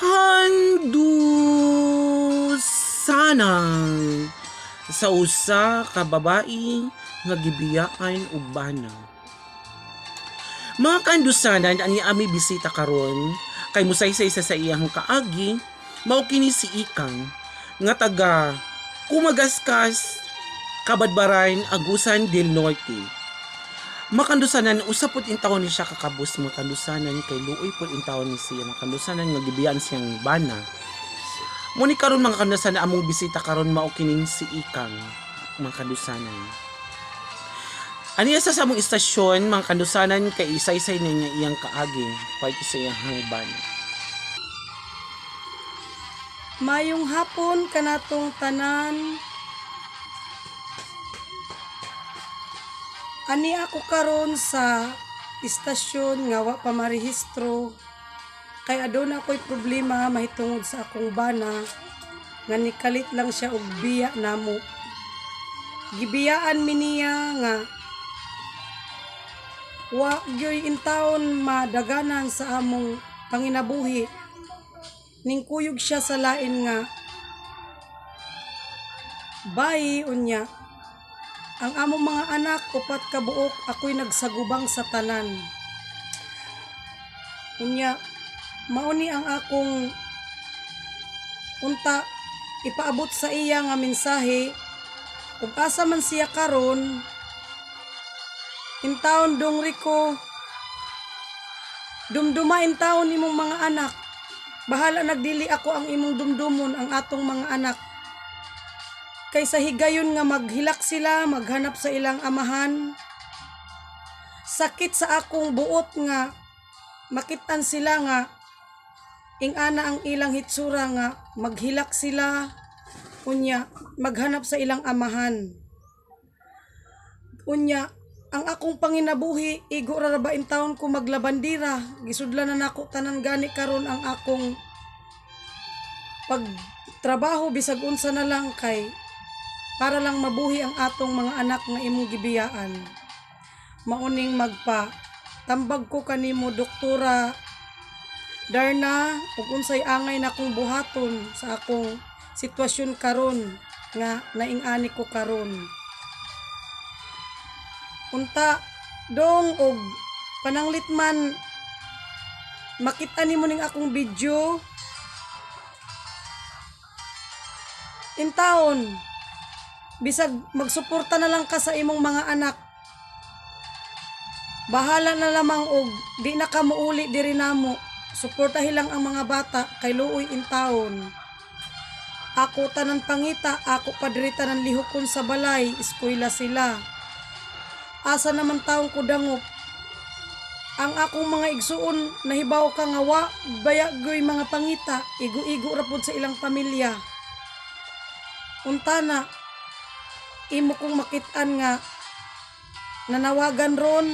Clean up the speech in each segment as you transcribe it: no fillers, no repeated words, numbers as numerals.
Handusanang sa usa ka babae nga gibiyaan og bana. Mga kandusanan ani ami bisita karon kay musaysay sa iyang kaagi mao kini si Ikang nga taga Kumagaskas, Kabadbaran, Agusan del Norte. Makandusanan usapod in taon ni siya kakabus makandusanan kay luoy pod in taon ni siya makandusanan nga gibiyaan siyang bana. Muni karon mga kandusanan among bisita karon mao kining si Ikang mga kandusanan. Aniya sa samong istasyon mga kandusanan kay isaysay na niya iyang kaagi pagki sa iyang hangban. Mayong hapon kanatong tanan. Ani ako karon sa istasyon nga wa pa marehistro kay aduna ako'y problema mahitungod sa akong bana nga nikalit lang siya og biya namo. Gibiyaan mi niya nga wa gyoy intawon madaganan sa among panginabuhi. Ning kuyog siya sa lain nga bayi unya. Ang among mga anak upat ka buok ako'y nagsagubang sa tanan. Unya mauni ang akong unta ipaabot sa iya nga mensahe ug asa man siya karon intawon dongri ko dumduma intawon imong mga anak. Bahala nagdili ako ang imong dumdumon ang atong mga anak. Kaysa higayon nga maghilak sila, maghanap sa ilang amahan. Sakit sa akong buot nga makitan sila nga ingana ang ilang hitsura nga maghilak sila unya maghanap sa ilang amahan. Unya ang akong panginabuhi igo ra ba in taon ko maglabandira gisudlan na nako tanan gani karon ang akong pagtrabaho bisag unsa na lang kay para lang mabuhi ang atong mga anak nga imong gibiyaan. Mauning magpa tambag ko kanimo Doktora Darna ug unsay angay na akong buhaton sa akong sitwasyon karon nga naing-ani ko karon. Unta dong og pananglit man makita nimo ning akong video intawon bisag magsuporta na lang ka sa imong mga anak. Bahala na lamang og di na ka muuli diri namo. Suportahi lang ang mga bata kay luoy intawon. Ako tanan pangita, ako pa diri tanan lihokon sa balay, eskwela sila. Asa naman taong ko dangop. Ang akong mga igsuon nahibaw ka nga wa bayagoy mga pangita, igo-igo ra pod sa ilang pamilya. Unta na imo kong makit-an nga nanawagan ron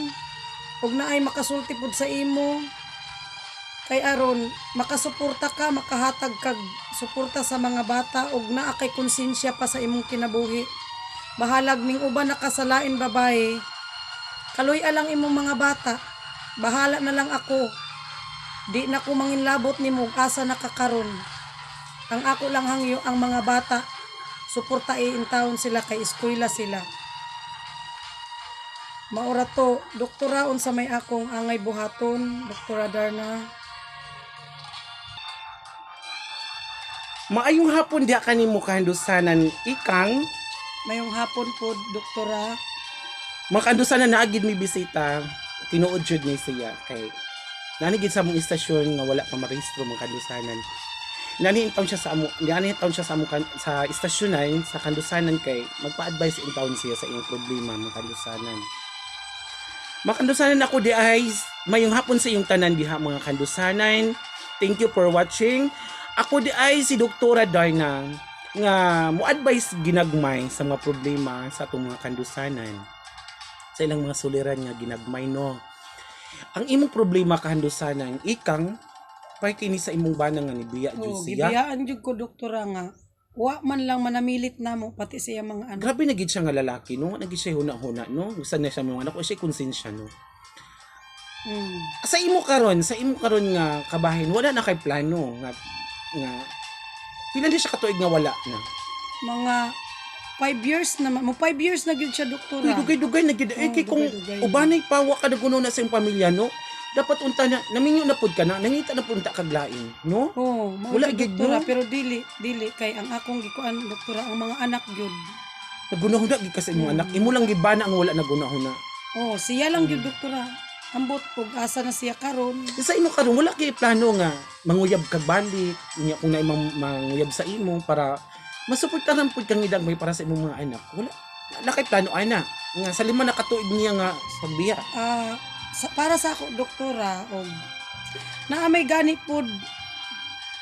ug naay makasulti pod sa imo kay aron makasuporta ka, makahatag kag suporta sa mga bata ug naa kay konsensya pa sa imong kinabuhi. Bahalag ning uban nakasalain babae. Kaloy alang imong mga bata. Bahala na lang ako. Di na ko manginlabot nimo asa nakakaron. Ang ako lang hangyo ang mga bata. Suportae intawon sila kay eskwela sila. Maura to, doktora unsa may akong angay buhaton, Doktora Darna. Maayong hapon diha kanimo kahandusanan Ikang. Mayong hapon po, Doktora. Mga kandusanan naagid mi bisita tinuod jud ni siya kay nanigid sa among istasyon nga wala pa marehistro mga kandusanan. Nanihintawon siya sa among sa istasyonan sa kandusanan kay magpa-advise in town siya sa iyang problema mga kandusanan. Mga kandusanan ako di ay mayong hapon sa iyong tanan diha mga kandusanan. Thank you for watching. Ako di ay si Doktora Darna nga mo-advise ginagmay sa mga problema sa atong mga kandusanan. Sa ilang mga suliran nga ginagmay no. Ang imong problema kahandusanan Ikang pay kini sa imong bana nga nibiya jud siya. Gibiyaan jud ko Doktora nga wa man lang manamilit namo pati siya mga anak. Grabe na gid siya nga lalaki no, nagid siya huna-huna no. Gusto na siya mga anak o siya konsensya no. Sa imo karon nga kabahin wala na kay plano nga pila na siya katuig nga wala na. Mga 5 years na, mo 5 years na gyud siya doktora. Uy, dugay na gid kay kung dugay-dugay. ubanay pawa ka naguno na sa iyong pamilya no. Dapat unta na naminyo na pud ka na nangita na pud ta kag lain no. Oh, Wala wala gyud, doktora no? pero dili kay ang akong gikuan doktora ang mga anak gyud. Nagunahuna gid ka sa imong anak imo lang gibana ang wala nagunahuna. Oh, siya lang gyud doktora. Ambot og asa na siya karon. Sa imo karon wala kay plano nga manguyab kag balik nya kung na imong manguyab sa imo para masuportahan pud kang idang may para sa imong mga anak. Wala kay plano ana nga sa lima na katuig niya nga pagbiya. Para sa ako doktora og naa may gani pod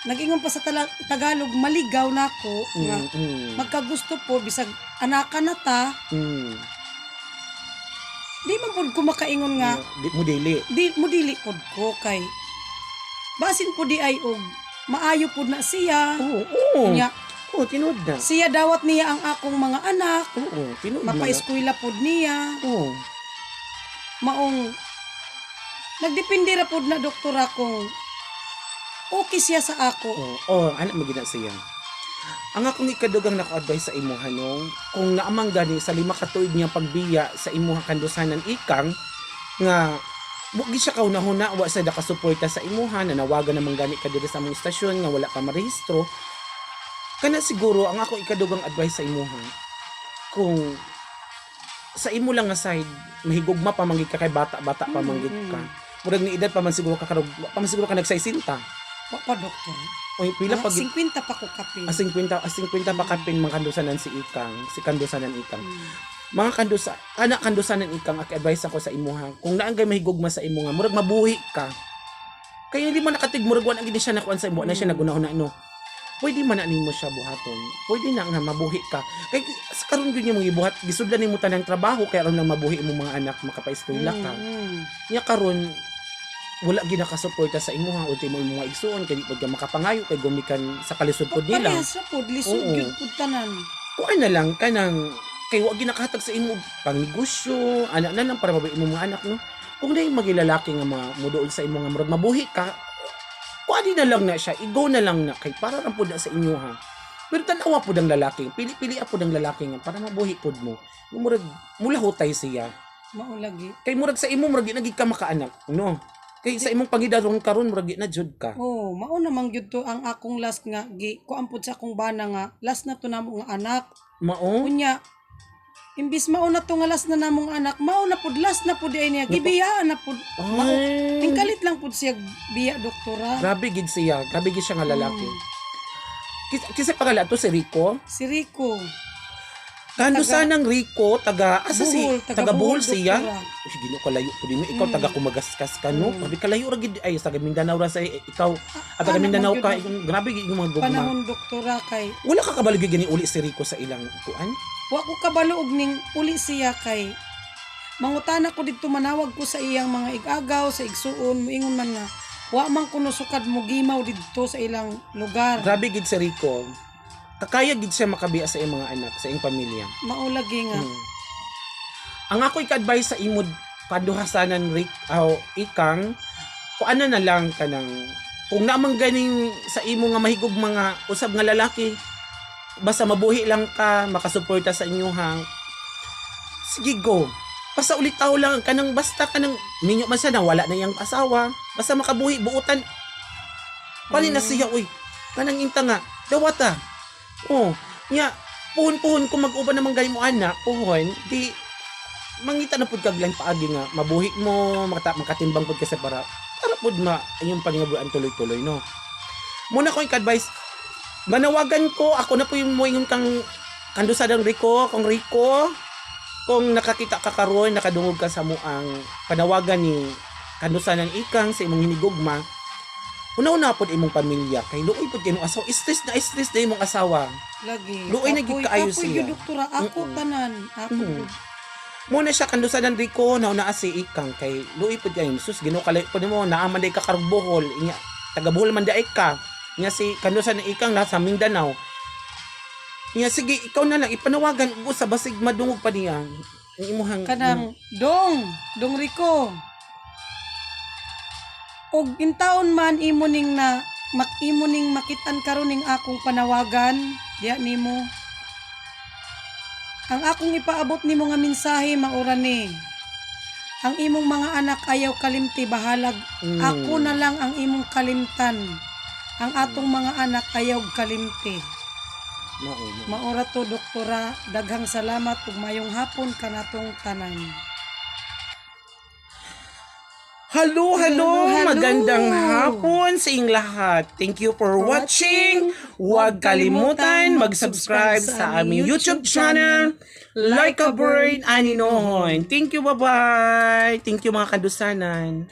nag-ingon pa sa Tagalog maligaw nako nga magkagusto po bisag anakan na ta di man pod ko makaingon nga Di mo dili. mo dili pod ko kay basin po di ay og maayo pod na siya Oo. nya Tinuod na. siya dawat niya ang akong mga anak Oo, tinuod na. mapa-eskwela pod niya Oo. maong nagdepende ra pod na doktora kung okay siya sa ako. Anak mo gina siya. Ang akong ikadugang nako-advise sa imo hanong kung naamang gani sa 5 ka tuig niya pagbiya sa imuha kandusanan ikang nga bugi siya kauna-huna wa sa nakasuporta sa imuha nanawagan namang gani ka diri sa among istasyon nga wala ka marehistro kana siguro ang akong ikadugang advice sa imuha kung sa imo lang nga side mahigugma pa manggid ka kay bata-bata pa manggid ka murag ni edad pa man siguro ka karog pa man siguro ka nagsaysinta Wa pa doktor. oy pila pag 50 pa ko kapin. 50 pa kapin mga kandusanan si kandusanan ikang mga kandusanan ikang advice ako sa imuha kung naanggay mahigugma sa imo nga murag mabuhi ka kaya hindi man nakatig murag wa na gid siya nakuan sa imo na siya nagunahuna no pwede man na nimo siya buhaton pwede na nga mabuhi ka kay sa karon gyud mong ibuhat gisudlan nimo tanang trabaho kay aron lang mabuhi imong mga anak makapa-eskwela ka nya karon wala gid nakasuporta sa imuha ultimo imong mga igsuon kay di pud ka makapangayo kay gumikan sa kalisod pud nila Parehas ra pod lisod Oo. gyud pud tanan. kuan na lang kanang kay wa ginakahatag sa imo pang negosyo ana na lang para mabuhi imong mga anak no kung dai magilalaki nga mga muduol sa imo nga murag mabuhi ka kuan na lang na siya igo na lang na kay para ra pud na sa inyo ha pero tan-awa pud ang lalaki pili pud ang lalaki nga para mabuhi pud mo murag mula hutay siya Mao lagi. kay murag sa imo murag di na gid ka makaanak no kay sa imong pangidarong karon murag di na jud ka Oh, mao namang gyud to ang akong last nga kuan pod sa akong bana nga last na to namo nga anak. mao Unya imbis mao na to nga last na namong anak, mao na pod last na pod ay niya gibiyaan na pod. Mao ay tingkalit lang pod siya biya doktora. grabe gid siya nga lalaki Kisa pagala to si Rico. Si Rico. Kandusan ng Rico, taga Bohol siya. doktora. Uy, gino kalayo po din mo. Ikaw taga Kumagaskas ka, no? Grabe kalayo ra gid ay taga Mindanao ra sa ikaw. At taga Ano Mindanao man ka, yun, grabe gid yung mga gugma. Panahon doktora kay Wala ka kabaligi gani uli si Rico sa ilang kuan? wa ko kabaluog ning uli siya kay mangutana ko didto manawag ko sa iyang mga igagaw sa igsuon moingon man nga wa man kuno sukad mo gimaw didto sa ilang lugar. Grabe gid si Rico. Kakaya gid siya makabiya sa iyang mga anak, sa iyang pamilya. Mao lagi nga. Ang ako ika-advise sa imod paduhasanan Rick ikang kuan na lang kanang kung namang ganing sa imo nga mahigog mga usab nga lalaki basta mabuhi lang ka makasuporta sa inyo ha sige go basta ulit tao lang kanang basta kanang minyo man siya na wala na yang asawa basta makabuhi buutan pani na siya uy kanang inta nga dawata nya puhon kung mag-uban namang galing mo anak puhon di mangita na pud kag lang paagi nga mabuhi mo makatimbang pud kasi para pud ayong paningabuan tuloy-tuloy no muna ko advice manawagan ko ako na po yung moingon kang kandusadang Rico kung nakakita ka karon nakadungog ka sa muang panawagan ni kandusadang ikang sa imong hinigugma una-una pod imong pamilya kay luoy pod imong asawa stress na imong asawa Lagi. luoy na gid kaayo siya Ako doktora ako tanan. Ako. Muna siya kandusadan Rico na si ikang kay luoy pod kay sus Ginoo kalay pod mo naaman day ka karog Bohol inya taga Bohol man daay ka nya si kandusan ng ikang nasa Mindanao nya sige ikaw na lang ipanawagan ugo sa basig madungog pa niya ang imuhang Kanang dong Rico. Og intaon man imo ning makitan karon ning akong panawagan, diya nimo. Ang akong ipaabot nimo nga mensahe maura ni. Ang imong mga anak ayaw kalimti bahalag. Ako na lang ang imong kalimtan. Ang atong mga anak ayaw kalimti. Maura to, doktora. Daghang salamat ug mayong hapon kanatong tanan. Hello, Hello. magandang hapon sa inyong lahat. Thank you for watching. Huwag kalimutan mag-subscribe sa aming YouTube channel, Like a Bird Aninohon. Thank you, bye-bye. Thank you mga kadusanan.